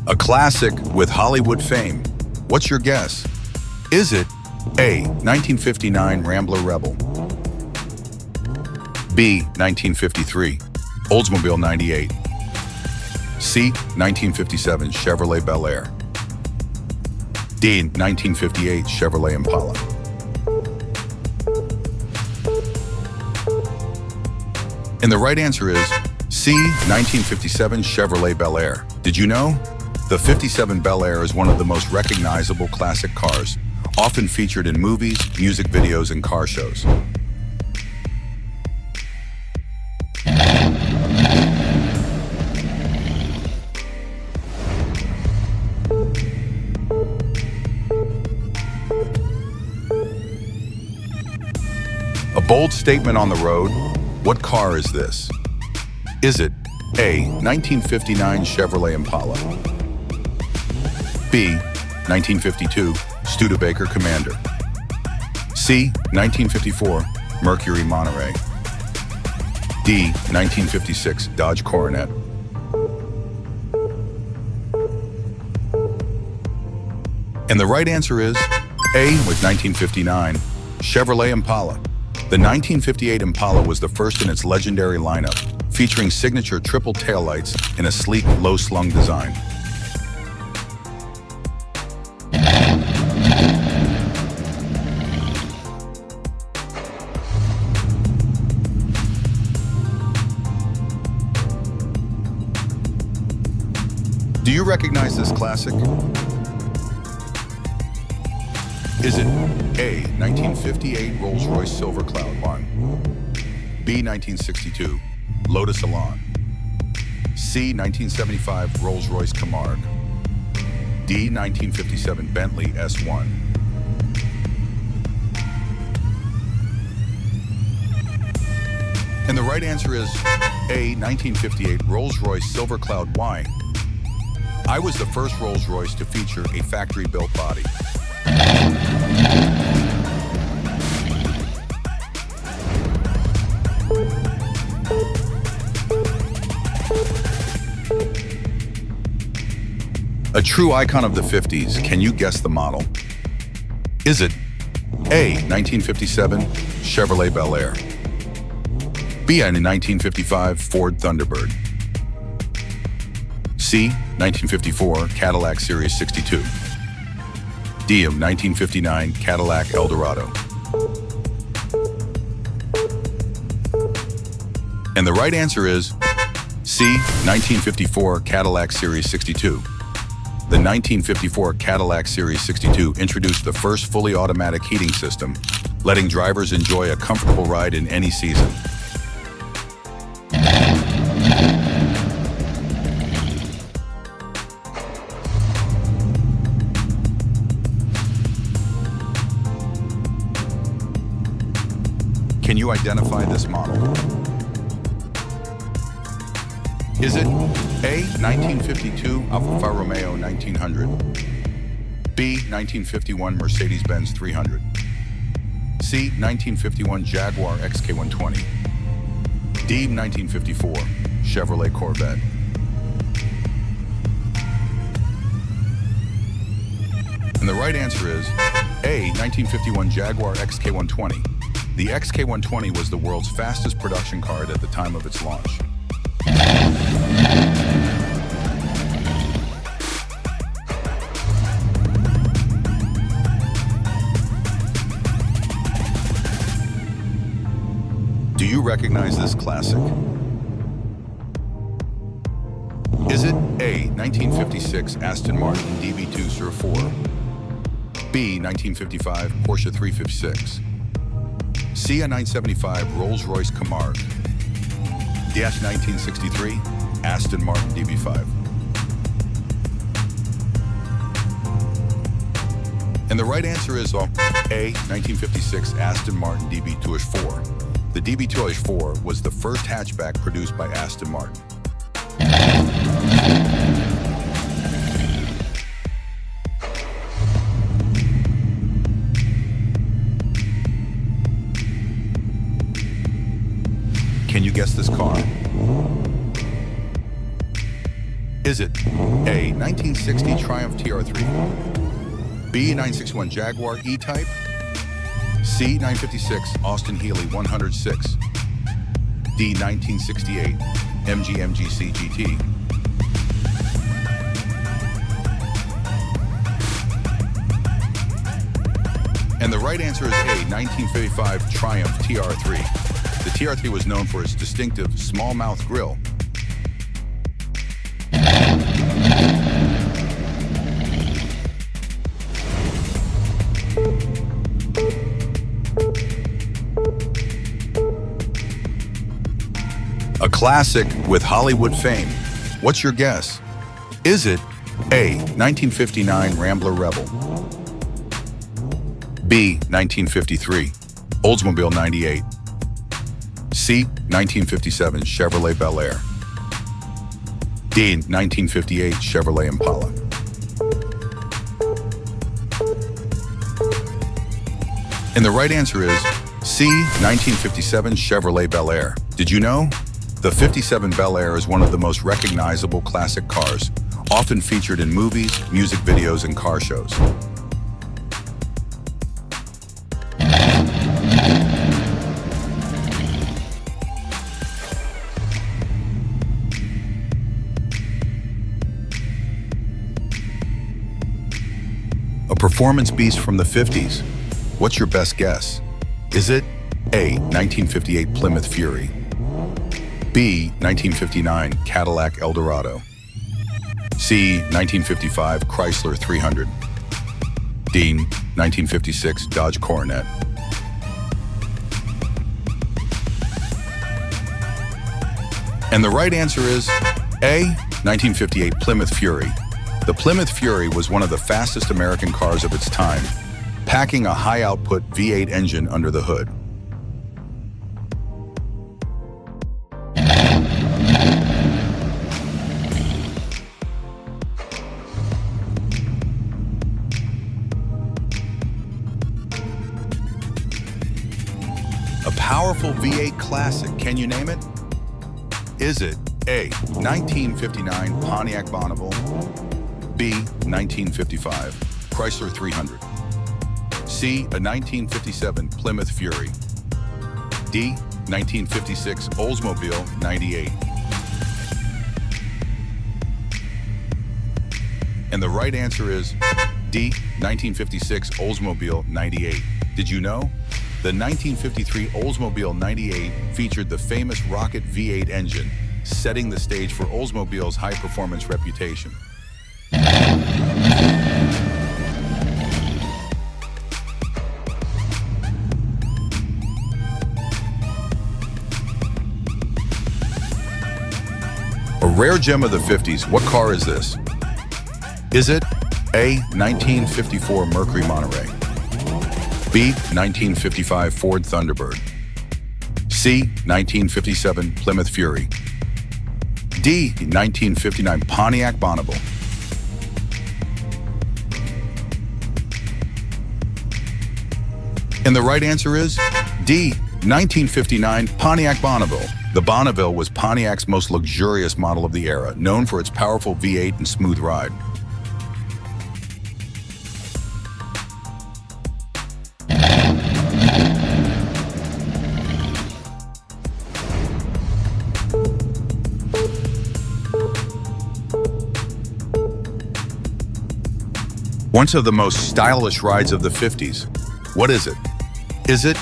A classic with Hollywood fame. What's your guess? Is it A. 1959 Rambler Rebel, B. 1953 Oldsmobile 98, C. 1957 Chevrolet Bel Air, D. 1958 Chevrolet Impala? And the right answer is C. 1957 Chevrolet Bel Air. Did you know? The 57 Bel Air is one of the most recognizable classic cars, often featured in movies, music videos, and car shows. A bold statement on the road. What car is this? Is it A. 1959 Chevrolet Impala, B. 1952 Studebaker Commander, C. 1954 Mercury Monterey, D. 1956 Dodge Coronet? And the right answer is A. with 1959 Chevrolet Impala. The 1958 Impala was the first in its legendary lineup, featuring signature triple taillights in a sleek, low-slung design. Do you recognize this classic? Is it A. 1958 Rolls-Royce Silver Cloud 1, B. 1962 Lotus Elan, C. 1975 Rolls-Royce Camargue, D. 1957 Bentley S1? And the right answer is A. 1958 Rolls-Royce Silver Cloud Y. I was the first Rolls-Royce to feature a factory-built body. A true icon of the 50s, can you guess the model? Is it A. 1957 Chevrolet Bel Air, B. a 1955 Ford Thunderbird, C. 1954 Cadillac Series 62, D. a 1959 Cadillac Eldorado? And the right answer is C. 1954 Cadillac Series 62. The 1954 Cadillac Series 62 introduced the first fully automatic heating system, letting drivers enjoy a comfortable ride in any season. Can you identify this model? Is it A. 1952 Alfa Romeo 1900, B. 1951 Mercedes-Benz 300, C. 1951 Jaguar XK120, D. 1954 Chevrolet Corvette? And the right answer is A. 1951 Jaguar XK120. The XK120 was the world's fastest production car at the time of its launch. Do you recognize this classic? Is it A. 1956 Aston Martin DB2 Sur 4, B. 1955 Porsche 356, C. a 1975 Rolls-Royce Camargue, D. 1963 Aston Martin DB5? And the right answer is A. 1956 Aston Martin DB2-4. The DB2-4 was the first hatchback produced by Aston Martin. Can you guess this car? Is it A, 1960 Triumph TR3, B, 961 Jaguar E-Type, C, 956 Austin Healey 106, D, 1968 MG MGC GT? And the right answer is A, 1955 Triumph TR3. The TR3 was known for its distinctive small-mouth grille. A classic with Hollywood fame. What's your guess? Is it A, 1959 Rambler Rebel, B, 1953 Oldsmobile 98, C, 1957 Chevrolet Bel Air, D, 1958 Chevrolet Impala? And the right answer is C, 1957 Chevrolet Bel Air. Did you know? The 57 Bel Air is one of the most recognizable classic cars, often featured in movies, music videos, and car shows. A performance beast from the 50s. What's your best guess? Is it A, 1958 Plymouth Fury, B, 1959 Cadillac Eldorado, C, 1955 Chrysler 300, D, 1956 Dodge Coronet? And the right answer is A, 1958 Plymouth Fury. The Plymouth Fury was one of the fastest American cars of its time, packing a high-output V8 engine under the hood. A powerful V8 classic, can you name it? Is it A, 1959 Pontiac Bonneville, B, 1955 Chrysler 300, C, a 1957 Plymouth Fury, D, 1956 Oldsmobile 98? And the right answer is D, 1956 Oldsmobile 98. Did you know? The 1953 Oldsmobile 98 featured the famous rocket V8 engine, setting the stage for Oldsmobile's high-performance reputation. A rare gem of the 50s, what car is this? Is it A, 1954 Mercury Monterey, B, 1955 Ford Thunderbird, C, 1957 Plymouth Fury, D, 1959 Pontiac Bonneville? And the right answer is D, 1959 Pontiac Bonneville. The Bonneville was Pontiac's most luxurious model of the era, known for its powerful V8 and smooth ride. One of the most stylish rides of the 50s. What is it? Is it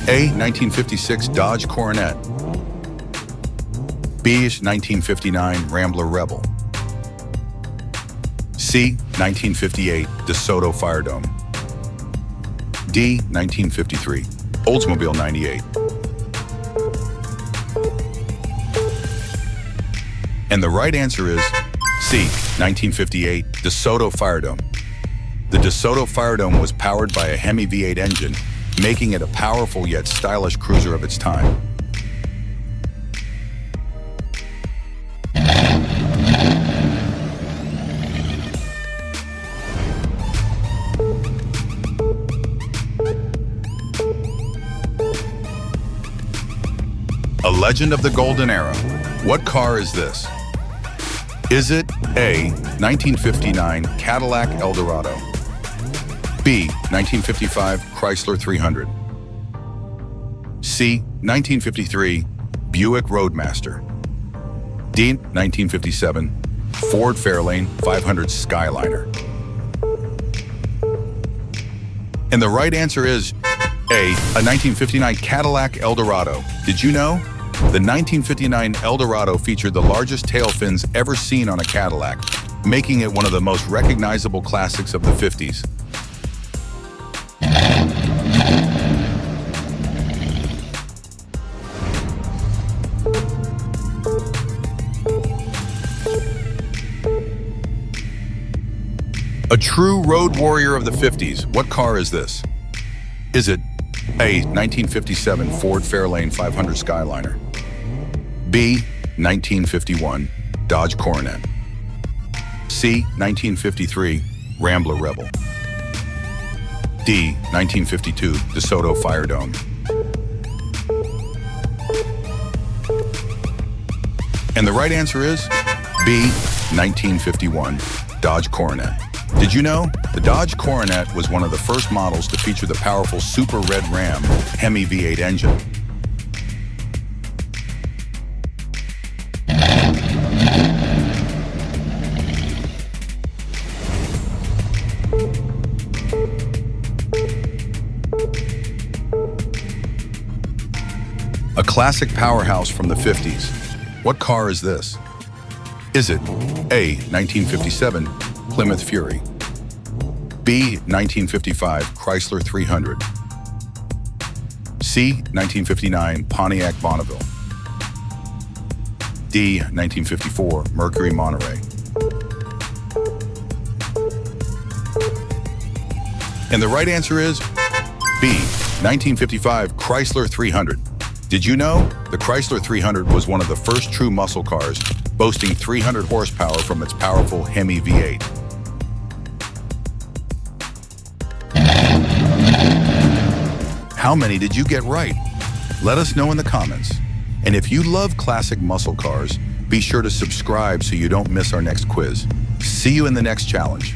A, 1956 Dodge Coronet, B, 1959 Rambler Rebel, C, 1958 DeSoto Firedome, D, 1953 Oldsmobile 98? And the right answer is C, 1958 DeSoto Firedome. The DeSoto Firedome was powered by a Hemi V8 engine, making it a powerful yet stylish cruiser of its time. A legend of the golden era. What car is this? Is it A, 1959 Cadillac Eldorado, B, 1955 Chrysler 300, C, 1953 Buick Roadmaster, D, 1957 Ford Fairlane 500 Skyliner? And the right answer is A, a 1959 Cadillac Eldorado. Did you know? The 1959 Eldorado featured the largest tail fins ever seen on a Cadillac, making it one of the most recognizable classics of the 50s. A true road warrior of the 50s, what car is this? Is it A, 1957 Ford Fairlane 500 Skyliner, B, 1951 Dodge Coronet, C, 1953 Rambler Rebel, D, 1952 DeSoto Fire Dome? And the right answer is B, 1951 Dodge Coronet. Did you know? The Dodge Coronet was one of the first models to feature the powerful Super Red Ram Hemi V8 engine. A classic powerhouse from the 50s. What car is this? Is it A, 1957 Plymouth Fury, B, 1955 Chrysler 300, C, 1959 Pontiac Bonneville, D, 1954 Mercury Monterey? And the right answer is B, 1955 Chrysler 300. Did you know? The Chrysler 300 was one of the first true muscle cars, boasting 300 horsepower from its powerful Hemi V8. How many did you get right? Let us know in the comments. And if you love classic muscle cars, be sure to subscribe so you don't miss our next quiz. See you in the next challenge.